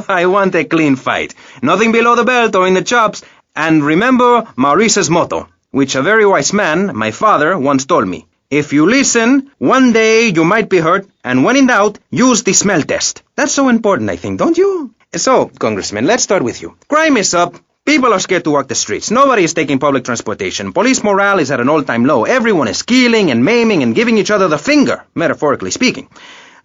I want a clean fight. Nothing below the belt or in the chops. And remember Maurice's motto, which a very wise man, my father, once told me. If you listen, one day you might be hurt, and when in doubt, use the smell test. That's so important, I think, don't you? So, Congressman, let's start with you. Crime is up. People are scared to walk the streets. Nobody is taking public transportation. Police morale is at an all-time low. Everyone is killing and maiming and giving each other the finger, metaphorically speaking.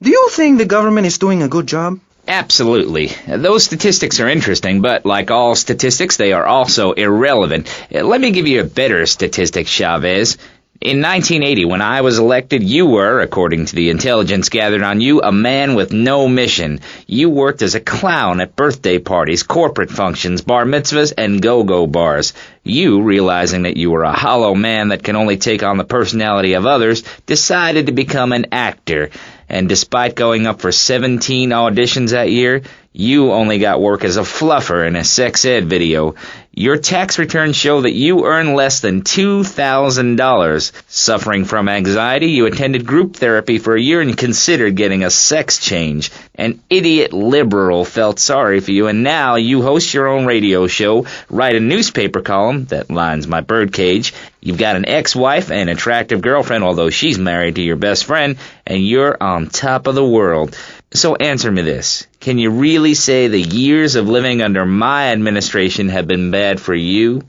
Do you think the government is doing a good job? Absolutely. Those statistics are interesting, but like all statistics, they are also irrelevant. Let me give you a better statistic, Chavez. In 1980, when I was elected, you were, according to the intelligence gathered on you, a man with no mission. You worked as a clown at birthday parties, corporate functions, bar mitzvahs, and go-go bars. You, realizing that you were a hollow man that can only take on the personality of others, decided to become an actor. And despite going up for 17 auditions that year, you only got work as a fluffer in a sex ed video. Your tax returns show that you earn less than $2,000. Suffering from anxiety, you attended group therapy for a year and considered getting a sex change. An idiot liberal felt sorry for you, and now you host your own radio show, write a newspaper column that lines my birdcage. You've got an ex-wife and attractive girlfriend, although she's married to your best friend, and you're on top of the world. So answer me this. Can you really say the years of living under my administration have been bad for you?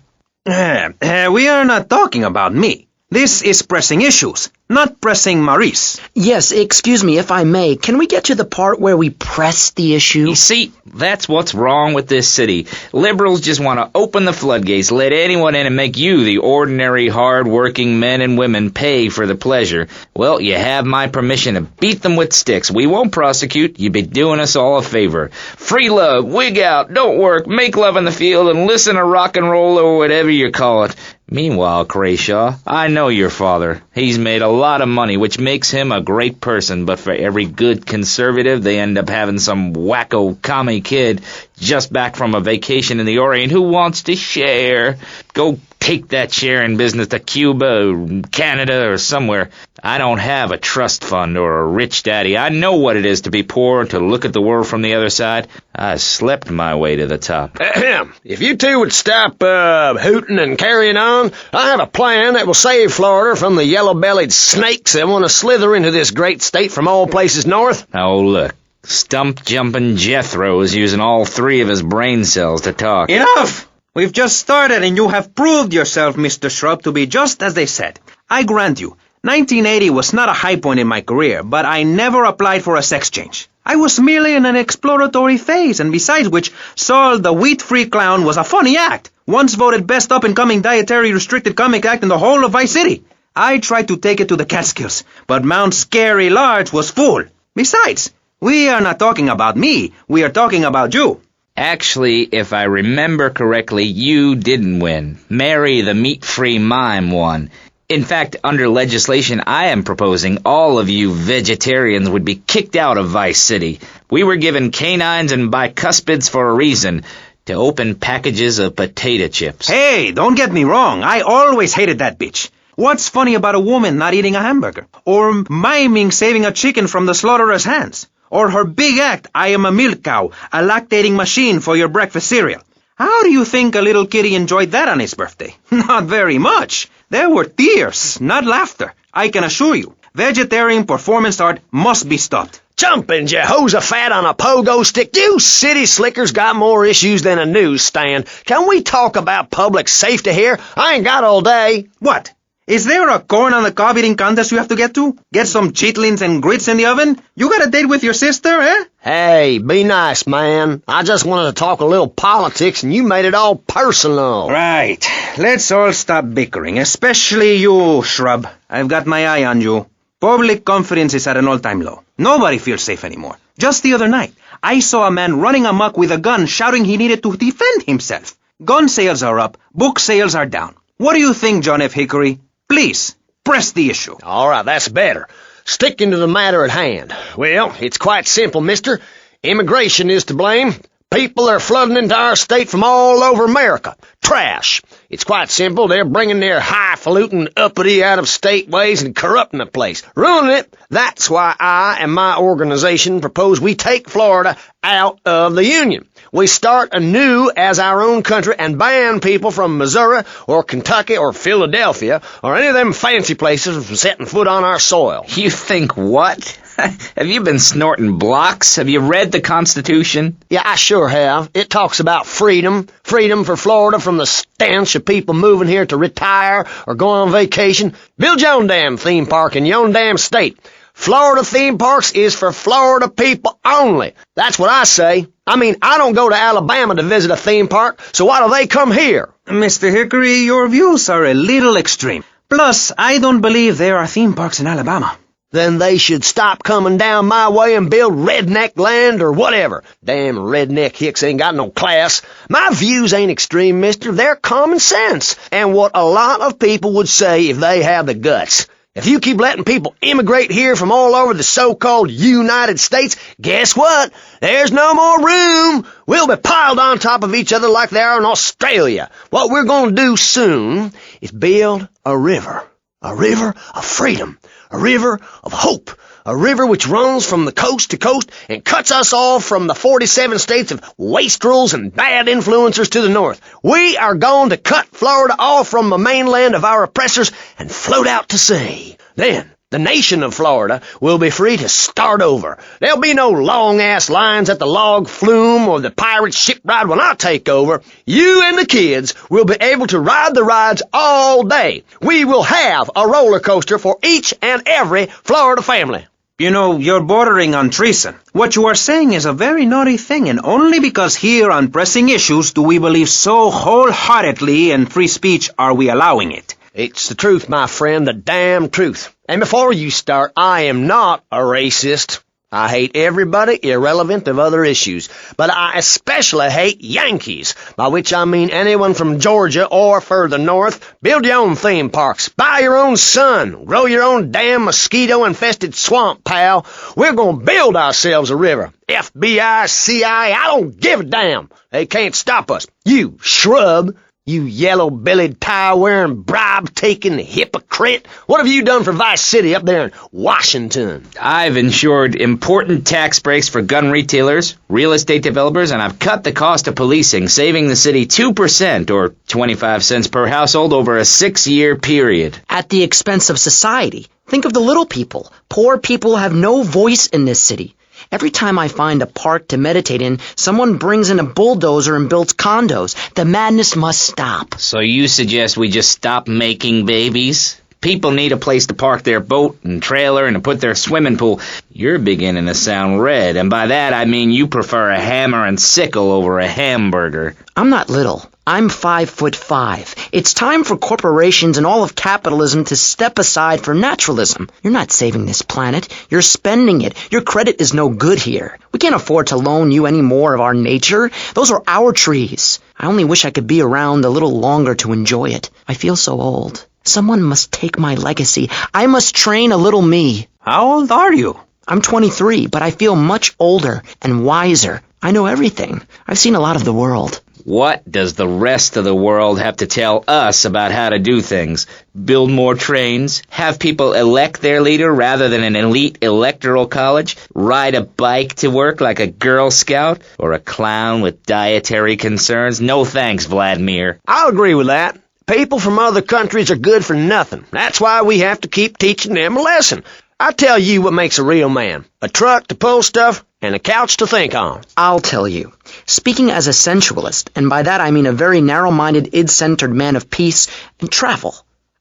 We are not talking about me. This is pressing issues, not pressing Maurice. Yes, excuse me, if I may. Can we get to the part where we press the issue? You see, that's what's wrong with this city. Liberals just want to open the floodgates, let anyone in and make you, the ordinary, hard-working men and women, pay for the pleasure. Well, you have my permission to beat them with sticks. We won't prosecute. You'd be doing us all a favor. Free love, wig out, don't work, make love in the field, and listen to rock and roll or whatever you call it. Meanwhile, Crayshaw, I know your father. He's made a lot of money, which makes him a great person, but for every good conservative, they end up having some wacko commie kid just back from a vacation in the Orient who wants to share. Go take that sharing business to Cuba or Canada or somewhere. I don't have a trust fund or a rich daddy. I know what it is to be poor, to look at the world from the other side. I slept my way to the top. If you two would stop hooting and carrying on, I have a plan that will save Florida from the yellow-bellied snakes that want to slither into this great state from all places north. Oh, look. Stump-jumping Jethro is using all three of his brain cells to talk. Enough! We've just started and you have proved yourself, Mr. Shrub, to be just as they said. I grant you, 1980 was not a high point in my career, but I never applied for a sex change. I was merely in an exploratory phase, and besides which, Saul the wheat-free clown was a funny act. Once voted best up-and-coming dietary restricted comic act in the whole of Vice City. I tried to take it to the Catskills, but Mount Scary Large was full. Besides, we are not talking about me, we are talking about you. Actually, if I remember correctly, you didn't win. Mary the meat-free mime won. In fact, under legislation I am proposing, all of you vegetarians would be kicked out of Vice City. We were given canines and bicuspids for a reason, to open packages of potato chips. Hey, don't get me wrong, I always hated that bitch. What's funny about a woman not eating a hamburger? Or miming saving a chicken from the slaughtherer's hands? Or her big act, I am a milk cow, a lactating machine for your breakfast cereal. How do you think a little kitty enjoyed that on his birthday? Not very much. There were tears, not laughter. I can assure you, vegetarian performance art must be stopped. Jumping Jehoshaphat on a pogo stick. You city slickers got more issues than a newsstand. Can we talk about public safety here? I ain't got all day. What? Is there a corn on the cob eating contest you have to get to? Get some chitlins and grits in the oven? You got a date with your sister, eh? Hey, be nice, man. I just wanted to talk a little politics and you made it all personal. Right. Let's all stop bickering, especially you, Shrub. I've got my eye on you. Public confidence is at an all-time low. Nobody feels safe anymore. Just the other night, I saw a man running amok with a gun shouting he needed to defend himself. Gun sales are up, book sales are down. What do you think, John F. Hickory? Please, press the issue. All right, that's better. Sticking to the matter at hand. Well, it's quite simple, mister. Immigration is to blame. People are flooding into our state from all over America. Trash. It's quite simple. They're bringing their highfalutin, uppity, out-of-state ways and corrupting the place, ruining it. That's why I and my organization propose we take Florida out of the Union. We start anew as our own country and ban people from Missouri or Kentucky or Philadelphia or any of them fancy places from setting foot on our soil. You think what? Have you been snorting blocks? Have you read the Constitution? Yeah, I sure have. It talks about freedom. Freedom for Florida from the stench of people moving here to retire or go on vacation. Build your own damn theme park in your own damn state. Florida theme parks is for Florida people only. That's what I say. I mean, I don't go to Alabama to visit a theme park, so why do they come here? Mr. Hickory, your views are a little extreme. Plus, I don't believe there are theme parks in Alabama. Then they should stop coming down my way and build redneck land or whatever. Damn redneck hicks ain't got no class. My views ain't extreme, mister. They're common sense. And what a lot of people would say if they have the guts. If you keep letting people immigrate here from all over the so-called United States, guess what? There's no more room. We'll be piled on top of each other like they are in Australia. What we're going to do soon is build a river. A river of freedom. A river of hope. A river which runs from the coast to coast and cuts us off from the 47 states of wastrels and bad influencers to the north. We are going to cut Florida off from the mainland of our oppressors and float out to sea. Then, the nation of Florida will be free to start over. There'll be no long-ass lines at the log flume or the pirate shipwright when I take over. You and the kids will be able to ride the rides all day. We will have a roller coaster for each and every Florida family. You know, you're bordering on treason. What you are saying is a very naughty thing, and only because here on pressing issues do we believe so wholeheartedly in free speech are we allowing it. It's the truth, my friend, the damn truth. And before you start, I am not a racist. I hate everybody irrelevant of other issues, but I especially hate Yankees, by which I mean anyone from Georgia or further north. Build your own theme parks, buy your own sun, grow your own damn mosquito-infested swamp, pal. We're gonna build ourselves a river. FBI, CIA, I don't give a damn. They can't stop us. You shrub. You yellow-bellied, tie-wearing, bribe-taking hypocrite. What have you done for Vice City up there in Washington? I've ensured important tax breaks for gun retailers, real estate developers, and I've cut the cost of policing, saving the city 2% or 25 cents per household over a 6-year period. At the expense of society. Think of the little people. Poor people have no voice in this city. Every time I find a park to meditate in, someone brings in a bulldozer and builds condos. The madness must stop. So you suggest we just stop making babies? People need a place to park their boat and trailer and to put their swimming pool. You're beginning to sound red, and by that I mean you prefer a hammer and sickle over a hamburger. I'm not little. I'm 5'5". It's time for corporations and all of capitalism to step aside for naturalism. You're not saving this planet. You're spending it. Your credit is no good here. We can't afford to loan you any more of our nature. Those are our trees. I only wish I could be around a little longer to enjoy it. I feel so old. Someone must take my legacy. I must train a little me. How old are you? I'm 23, but I feel much older and wiser. I know everything. I've seen a lot of the world. What does the rest of the world have to tell us about how to do things? Build more trains? Have people elect their leader rather than an elite electoral college? Ride a bike to work like a Girl Scout? Or a clown with dietary concerns? No thanks, Vladimir. I'll agree with that. People from other countries are good for nothing. That's why we have to keep teaching them a lesson. I tell you what makes a real man. A truck to pull stuff and a couch to think on. I'll tell you. Speaking as a sensualist, and by that I mean a very narrow-minded, id-centered man of peace and travel.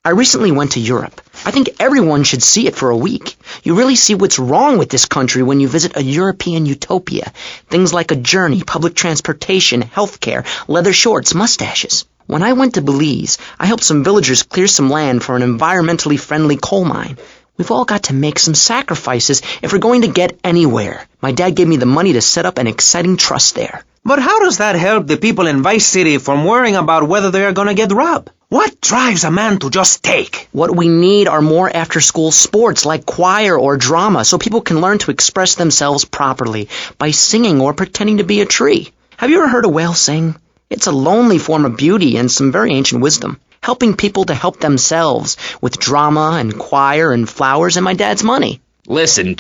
I recently went to Europe. I think everyone should see it for a week. You really see what's wrong with this country when you visit a European utopia. Things like a journey, public transportation, healthcare, leather shorts, mustaches. When I went to Belize, I helped some villagers clear some land for an environmentally friendly coal mine. We've all got to make some sacrifices if we're going to get anywhere. My dad gave me the money to set up an exciting trust there. But how does that help the people in Vice City from worrying about whether they are going to get robbed? What drives a man to just take? What we need are more after-school sports like choir or drama so people can learn to express themselves properly by singing or pretending to be a tree. Have you ever heard a whale sing? It's a lonely form of beauty and some very ancient wisdom, helping people to help themselves with drama and choir and flowers and my dad's money. Listen,